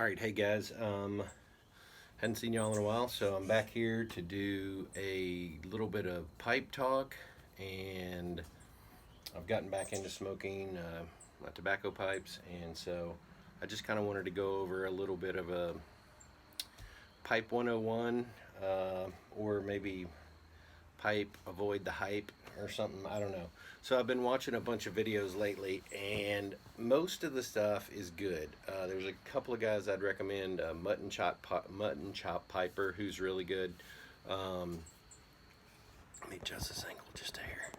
Alright, hey guys, hadn't seen y'all in a while, so I'm back here to do a little bit of pipe talk, and I've gotten back into smoking my tobacco pipes, and so I just kind of wanted to go over a little bit of a pipe 101, or maybe pipe avoid the hype or something, I don't know. So I've been watching a bunch of videos lately, and most of the stuff is good. There's a couple of guys I'd recommend. Mutton Chop Piper, who's really good. Let me adjust this angle just a hair.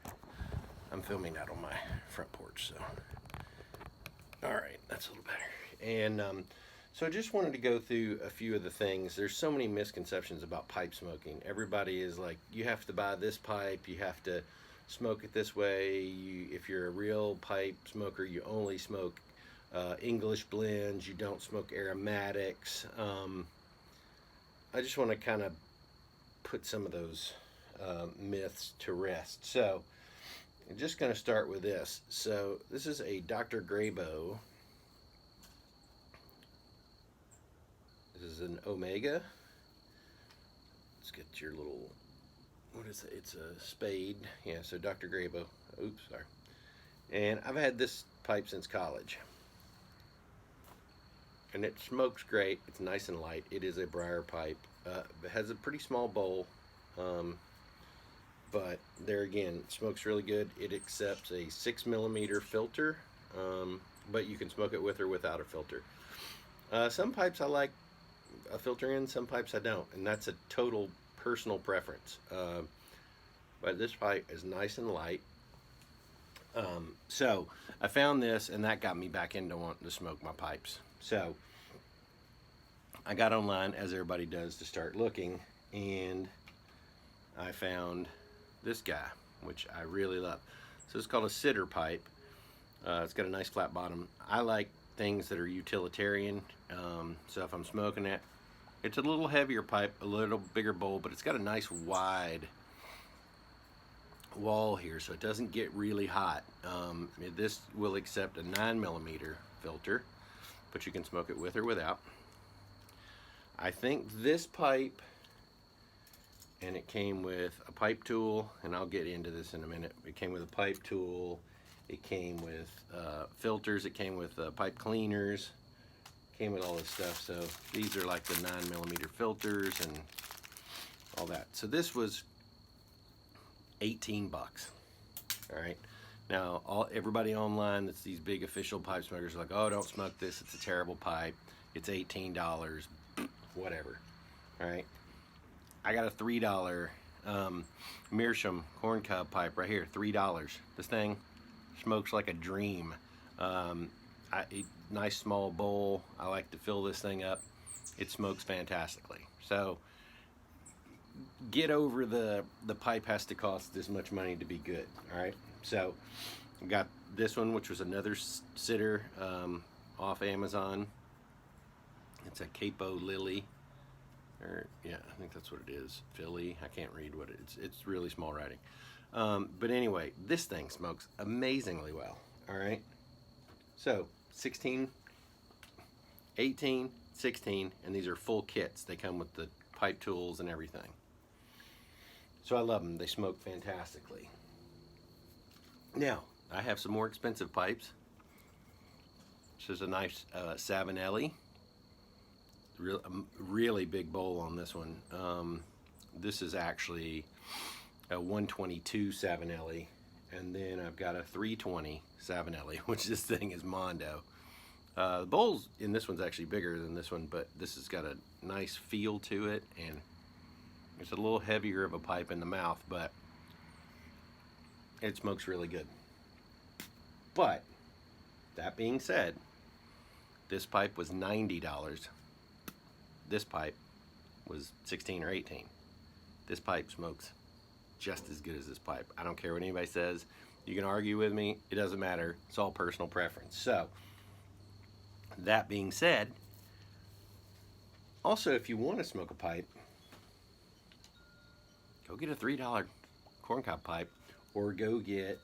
I'm filming out on my front porch, so all right, that's a little better. And so I just wanted to go through a few of the things. There's so many misconceptions about pipe smoking. Everybody is like, you have to buy this pipe, you have to smoke it this way. If you're a real pipe smoker, you only smoke English blends, you don't smoke aromatics. I just want to kind of put some of those myths to rest. So I'm just going to start with this. So this is a Dr. Grabow. This is an Omega. Let's get your little, what is it? It's a spade. Yeah, so Dr. Grabow. Oops, sorry. And I've had this pipe since college. And it smokes great. It's nice and light. It is a briar pipe. It has a pretty small bowl. But there again, it smokes really good. It accepts a 6mm filter. But you can smoke it with or without a filter. Some pipes I like a filter in, some pipes I don't, and that's a total personal preference. But this pipe is nice and light. So I found this, and that got me back into wanting to smoke my pipes. So I got online, as everybody does, to start looking, and I found this guy, which I really love. So it's called a sitter pipe. It's got a nice flat bottom. I like things that are utilitarian. So if I'm smoking it, it's a little heavier pipe, a little bigger bowl, but it's got a nice wide wall here, so it doesn't get really hot. This will accept a 9mm filter, but you can smoke it with or without. I think this pipe, and it came with a pipe tool, and I'll get into this in a minute. It came with a pipe tool, it came with filters, it came with pipe cleaners, came with all this stuff. So these are like the 9mm filters and all that. So this was 18 bucks. All right. Now, everybody online that's these big official pipe smokers are like, oh, don't smoke this. It's a terrible pipe. It's $18. Whatever. All right. I got a $3 Meerschaum corncob pipe right here. $3. This thing smokes like a dream. Nice small bowl. I like to fill this thing up. It smokes fantastically. So get over the pipe has to cost this much money to be good. All right. So I got this one, which was another sitter off Amazon. It's a Capo Lily, or yeah, I think that's what it is. Philly. I can't read what it is. It's really small writing. But anyway, this thing smokes amazingly well. All right. So 16, 18, 16, and these are full kits. They come with the pipe tools and everything. So I love them. They smoke fantastically. Now, I have some more expensive pipes. This is a nice Savinelli. Really big bowl on this one. This is actually a 122 Savinelli. And then I've got a 320 Savinelli, which this thing is Mondo. The bowls in this one's actually bigger than this one, but this has got a nice feel to it, and it's a little heavier of a pipe in the mouth, but it smokes really good. But that being said, this pipe was $90. This pipe was 16 or 18. This pipe smokes just as good as this pipe. I don't care what anybody says. You can argue with me. It doesn't matter. It's all personal preference. So, that being said, also if you want to smoke a pipe, go get a $3 corncob pipe, or go get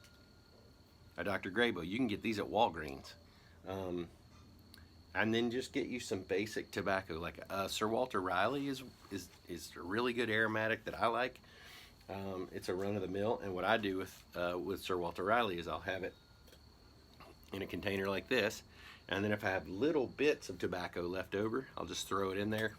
a Dr. Grabow. You can get these at Walgreens. And then just get you some basic tobacco. Like Sir Walter Riley is a really good aromatic that I like. It's a run of the mill, and what I do with Sir Walter Riley is I'll have it in a container like this, and then if I have little bits of tobacco left over, I'll just throw it in there,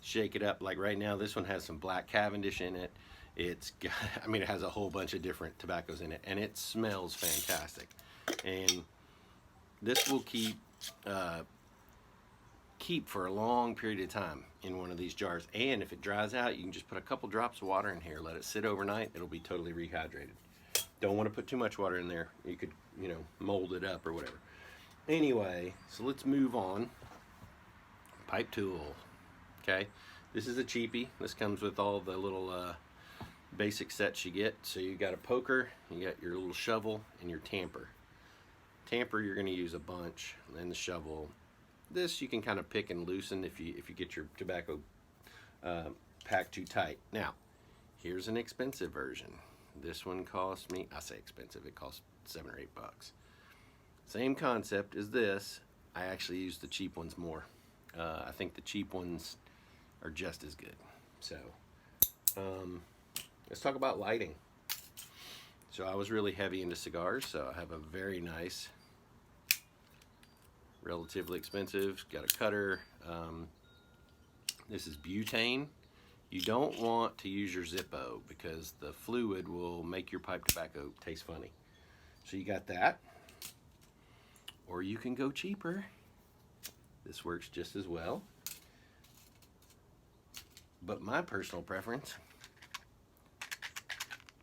shake it up. Like right now, this one has some Black Cavendish in it. It's got, I mean, it has a whole bunch of different tobaccos in it, and it smells fantastic. And this will keep for a long period of time in one of these jars. And if it dries out, you can just put a couple drops of water in here, let it sit overnight. It'll be totally rehydrated. Don't want to put too much water in there. You could, you know, mold it up or whatever. Anyway, so let's move on. Pipe tool. Okay, this is a cheapie. This comes with all the little basic sets you get. So you got a poker, you got your little shovel, and your tamper. Tamper you're going to use a bunch, and the shovel. This you can kind of pick and loosen if you get your tobacco packed too tight. Now, here's an expensive version. This one cost me, I say expensive, it cost $7 or $8. Same concept as this. I actually use the cheap ones more. I think the cheap ones are just as good. So, let's talk about lighting. So I was really heavy into cigars, so I have a very nice, relatively expensive, got a cutter. This is butane. You don't want to use your Zippo because the fluid will make your pipe tobacco taste funny. So you got that. Or you can go cheaper. This works just as well. But my personal preference,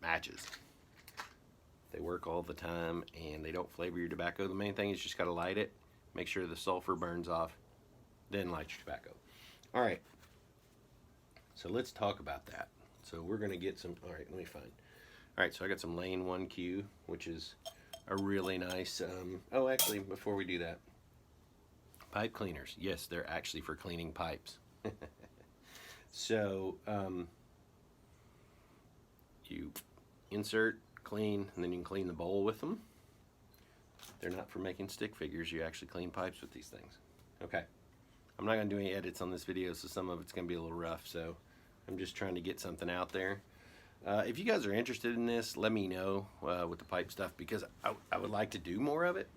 matches. They work all the time and they don't flavor your tobacco. The main thing is you just gotta light it. Make sure the sulfur burns off, then light your tobacco. All right, so let's talk about that. So we're gonna get some, all right, let me find. All right, so I got some Lane 1Q, which is a really nice, oh, actually, before we do that, pipe cleaners. Yes, they're actually for cleaning pipes. So, you insert, clean, and then you can clean the bowl with them. They're not for making stick figures. You actually clean pipes with these things. Okay. I'm not going to do any edits on this video, so some of it's going to be a little rough. So I'm just trying to get something out there. If you guys are interested in this, let me know with the pipe stuff, because I would like to do more of it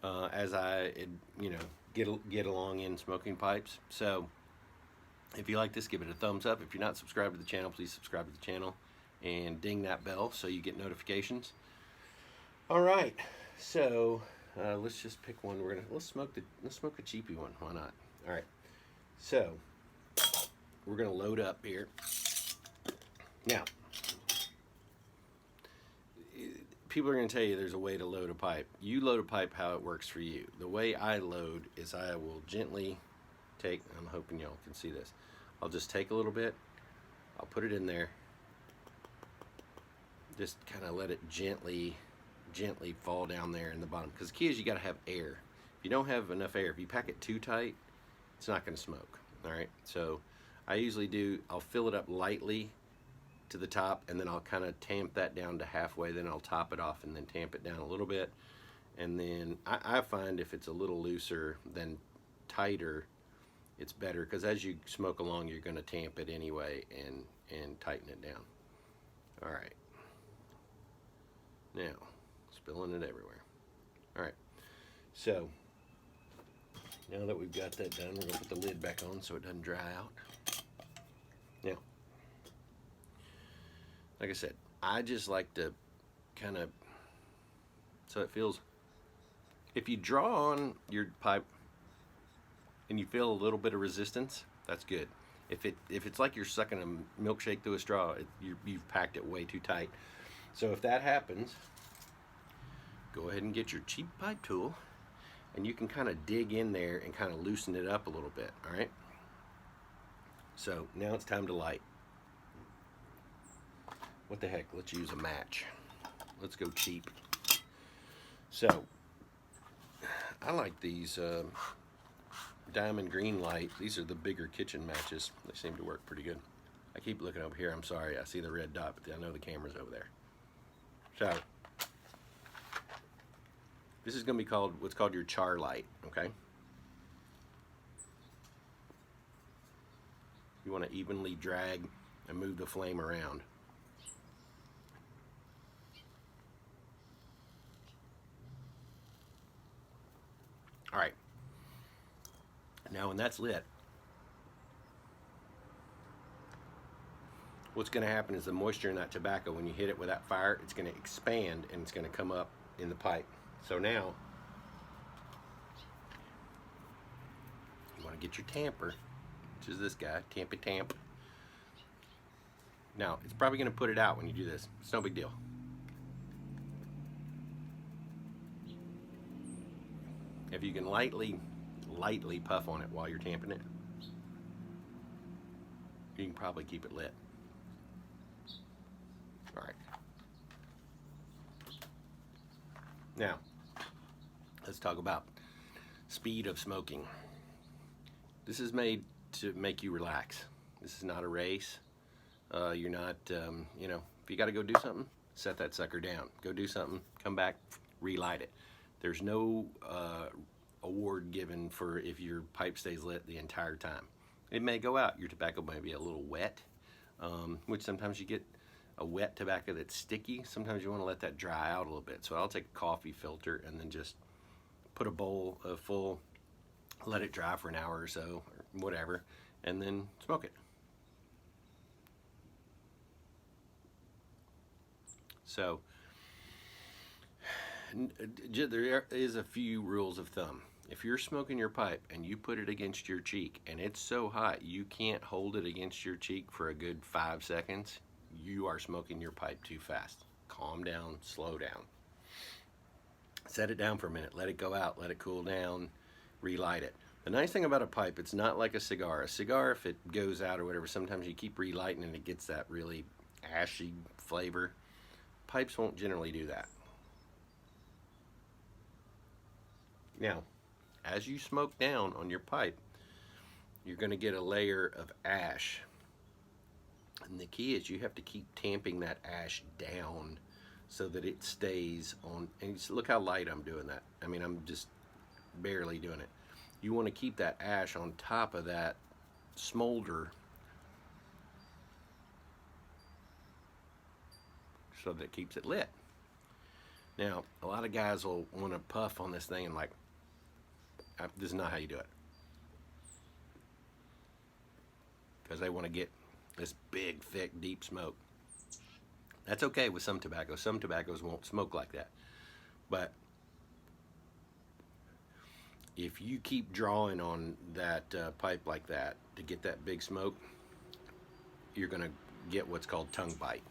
as I, you know, get along in smoking pipes. So if you like this, give it a thumbs up. If you're not subscribed to the channel, please subscribe to the channel and ding that bell so you get notifications. All right. So let's just pick one. Let's smoke a cheapy one. Why not? All right. So we're gonna load up here. Now, people are gonna tell you there's a way to load a pipe. You load a pipe how it works for you. The way I load is I will gently take. I'm hoping y'all can see this. I'll just take a little bit. I'll put it in there. Just kind of let it gently fall down there in the bottom, because the key is you got to have air. If you don't have enough air, if you pack it too tight, it's not going to smoke. All right, so I usually do, I'll fill it up lightly to the top, and then I'll kind of tamp that down to halfway, then I'll top it off and then tamp it down a little bit. And then I find if it's a little looser than tighter, it's better, because as you smoke along, you're going to tamp it anyway and tighten it down. All right, now spilling it everywhere. All right, so now that we've got that done, we're gonna put the lid back on so it doesn't dry out. Now, like I said, I just like to kind of, so it feels, if you draw on your pipe and you feel a little bit of resistance, that's good. If it's like you're sucking a milkshake through a straw, you've packed it way too tight. So if that happens, go ahead and get your cheap pipe tool, and you can kind of dig in there and kind of loosen it up a little bit. All right, so now it's time to light. What the heck, let's use a match. Let's go cheap. So I like these diamond green light. These are the bigger kitchen matches. They seem to work pretty good. I keep looking over here. I'm sorry, I see the red dot, but I know the camera's over there. So this is going to be called what's called your char light. Okay, You want to evenly drag and move the flame around. All right. Now when that's lit, what's going to happen is the moisture in that tobacco, when you hit it with that fire, it's going to expand and it's going to come up in the pipe. So now you want to get your tamper, which is this guy, tampy tamp. Now it's probably going to put it out when you do this. It's no big deal. If you can lightly puff on it while you're tamping it, you can probably keep it lit. All right. Now, let's talk about speed of smoking. This is made to make you relax. This is not a race. You're not, you know, if you got to go do something, set that sucker down. Go do something, come back, relight it. There's no award given for if your pipe stays lit the entire time. It may go out. Your tobacco may be a little wet, which sometimes you get a wet tobacco that's sticky. Sometimes you want to let that dry out a little bit. So I'll take a coffee filter and then just put a bowl full, let it dry for an hour or so, or whatever, and then smoke it. So there is a few rules of thumb. If you're smoking your pipe and you put it against your cheek and it's so hot you can't hold it against your cheek for a good 5 seconds, you are smoking your pipe too fast. Calm down, slow down. Set it down for a minute, let it go out, let it cool down, relight it. The nice thing about a pipe, it's not like a cigar. A cigar, if it goes out or whatever, sometimes you keep relighting and it gets that really ashy flavor. Pipes won't generally do that. Now, as you smoke down on your pipe, you're going to get a layer of ash. And the key is you have to keep tamping that ash down so that it stays on. And look how light I'm doing that. I mean, I'm just barely doing it. You want to keep that ash on top of that smolder so that it keeps it lit. Now, a lot of guys will want to puff on this thing and like, this is not how you do it. Because they want to get this big, thick, deep smoke. That's okay with some tobacco. Some tobaccos won't smoke like that. But if you keep drawing on that pipe like that to get that big smoke, you're going to get what's called tongue bite.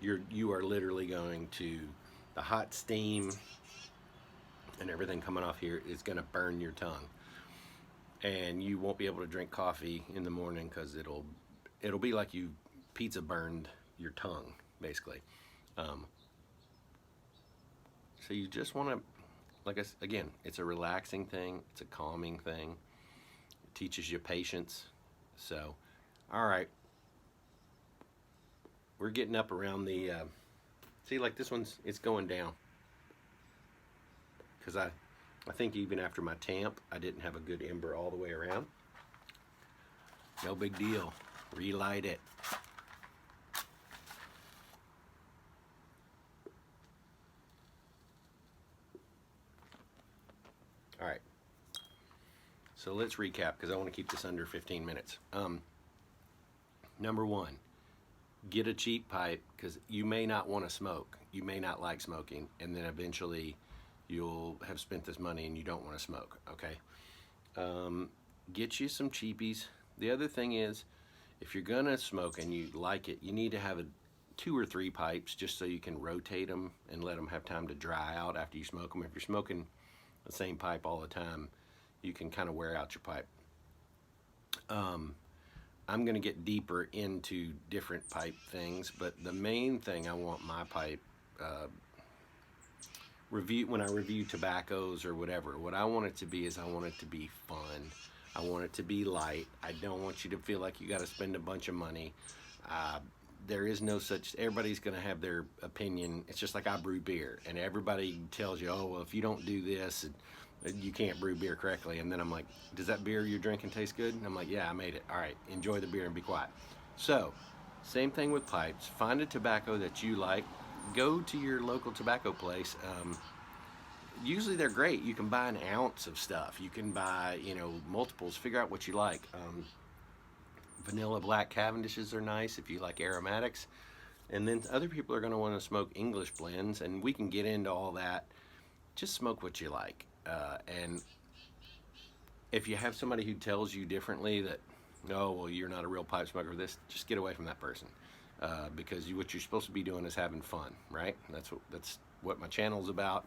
You are literally going to, the hot steam and everything coming off here is going to burn your tongue, and you won't be able to drink coffee in the morning because it'll be like you pizza burned your tongue basically. So you just want to, like again, it's a relaxing thing, it's a calming thing, it teaches you patience. So all right, we're getting up around the see, like this one's, it's going down because I think even after my tamp I didn't have a good ember all the way around. No big deal, relight it. All right, so let's recap because I want to keep this under 15 minutes. Number one, get a cheap pipe because you may not want to smoke. You may not like smoking, and then eventually you'll have spent this money and you don't want to smoke, okay? Get you some cheapies. The other thing is, if you're gonna smoke and you like it, you need to have 2 or 3 pipes just so you can rotate them and let them have time to dry out after you smoke them. If you're smoking the same pipe all the time, you can kind of wear out your pipe. I'm going to get deeper into different pipe things, but the main thing I want my pipe when I review tobaccos or whatever, what I want it to be is I want it to be fun. I want it to be light. I don't want you to feel like you got to spend a bunch of money. There is no such, everybody's going to have their opinion. It's just like I brew beer, and everybody tells you, oh, well, if you don't do this, you can't brew beer correctly. And then I'm like, does that beer you're drinking taste good? And I'm like, yeah, I made it. All right, enjoy the beer and be quiet. So, same thing with pipes. Find a tobacco that you like. Go to your local tobacco place. Usually they're great. You can buy an ounce of stuff. You can buy, multiples. Figure out what you like. Vanilla black Cavendishes are nice if you like aromatics. And then other people are going to want to smoke English blends, and we can get into all that. Just smoke what you like. And if you have somebody who tells you differently that, no, well, you're not a real pipe smoker for this, just get away from that person. Because what you're supposed to be doing is having fun, right? That's what my channel's about.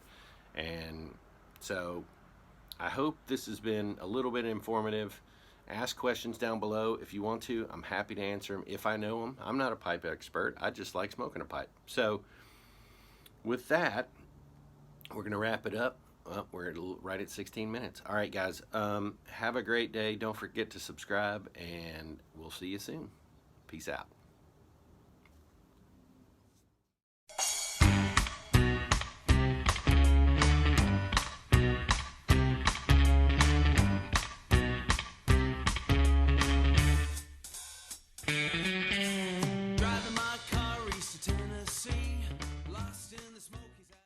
And so I hope this has been a little bit informative. Ask questions down below if you want to. I'm happy to answer them if I know them. I'm not a pipe expert. I just like smoking a pipe. So with that, we're going to wrap it up. Well, we're right at 16 minutes. All right, guys. Have a great day. Don't forget to subscribe, and we'll see you soon. Peace out.